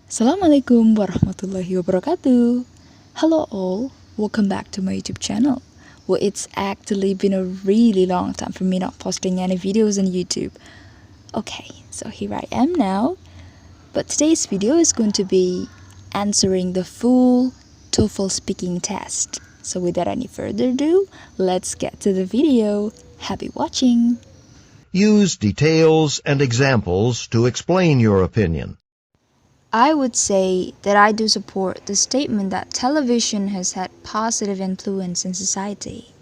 Assalamualaikum warahmatullahi wabarakatuh. Hello all, welcome back to my YouTube channel. Well, it's actually been a really long time for me not posting any videos on YouTube. Okay, so here I am now. But today's video is going to be answering the full TOEFL speaking test. So without any further ado, let's get to the video. Happy watching! Use details and examples to explain your opinion. I would say that I do support the statement that television has had positive influence in society.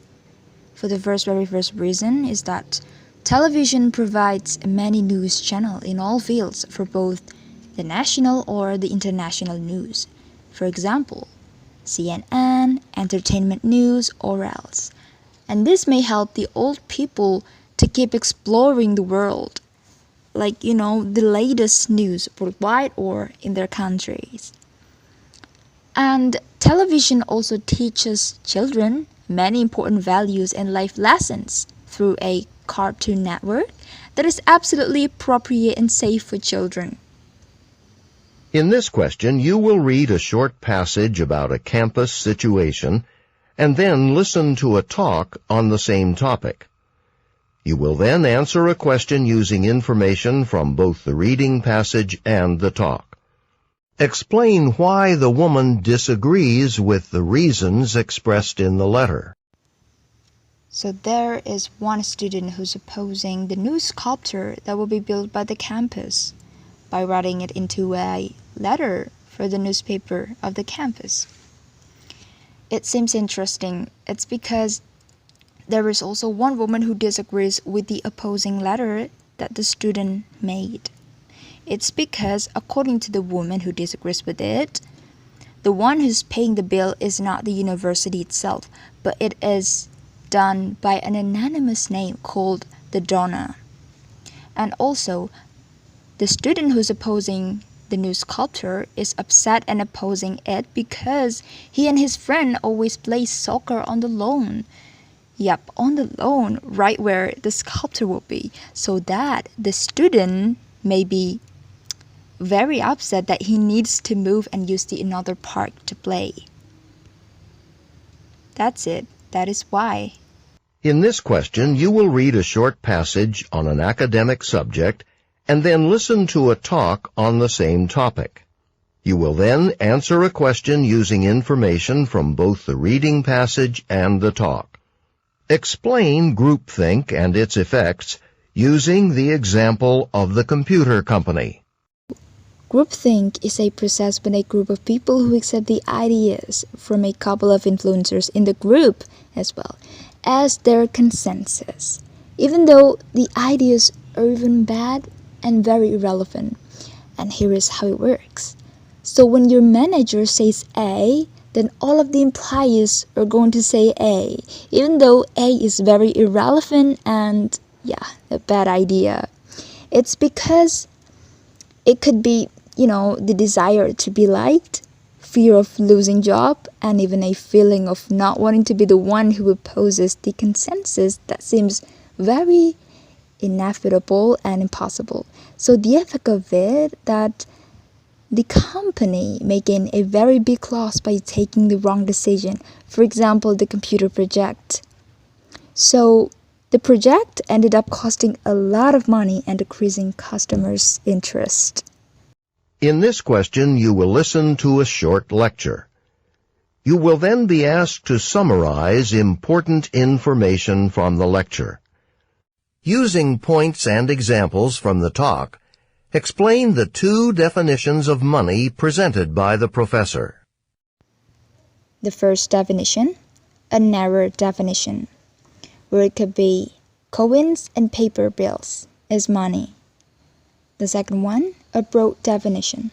For the very first reason is that television provides many news channels in all fields for both the national or the international news. For example, CNN, entertainment news, or else. And this may help the old people to keep exploring the world, like, the latest news worldwide or in their countries. And television also teaches children many important values and life lessons through a cartoon network that is absolutely appropriate and safe for children. In this question, you will read a short passage about a campus situation and then listen to a talk on the same topic. You will then answer a question using information from both the reading passage and the talk. Explain why the woman disagrees with the reasons expressed in the letter. So there is one student who's opposing the new sculpture that will be built by the campus by writing it into a letter for the newspaper of the campus. It seems interesting. It's because there is also one woman who disagrees with the opposing letter that the student made. It's because, according to the woman who disagrees with it, the one who's paying the bill is not the university itself, but it is done by an anonymous name called the donor. And also, the student who's opposing the new sculpture is upset and opposing it because he and his friend always play soccer on the lawn. Yep, on the lawn, right where the sculpture will be, so that the student may be very upset that he needs to move and use the another park to play. That's it. That is why. In this question, you will read a short passage on an academic subject and then listen to a talk on the same topic. You will then answer a question using information from both the reading passage and the talk. Explain groupthink and its effects using the example of the computer company. Groupthink is a process when a group of people who accept the ideas from a couple of influencers in the group as well as their consensus, even though the ideas are even bad and very irrelevant. And here is how it works. So when your manager says A, then all of the employees are going to say A, even though A is very irrelevant and, a bad idea. It's because it could be, the desire to be liked, fear of losing job, and even a feeling of not wanting to be the one who opposes the consensus that seems very inevitable and impossible. So the effect of it that the company may gain a very big loss by taking the wrong decision. For example, the computer project. So the project ended up costing a lot of money and decreasing customers' interest. In this question, you will listen to a short lecture. You will then be asked to summarize important information from the lecture. Using points and examples from the talk, explain the two definitions of money presented by the professor. The first definition, a narrow definition, where it could be coins and paper bills is money. The second one, a broad definition.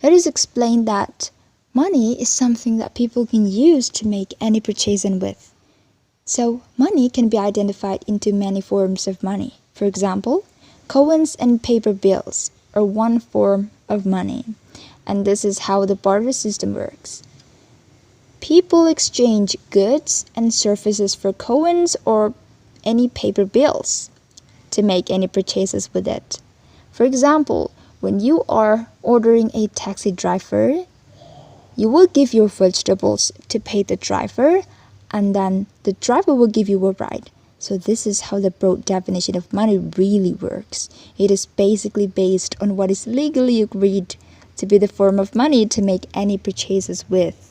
It is explained that money is something that people can use to make any purchasing with. So money can be identified into many forms of money. For example, coins and paper bills are one form of money, and this is how the barter system works. People exchange goods and services for coins or any paper bills to make any purchases with it. For example, When you are ordering a taxi driver, you will give your vegetables to pay the driver, and then the driver will give you a ride. So this is how the broad definition of money really works. It is basically based on what is legally agreed to be the form of money to make any purchases with.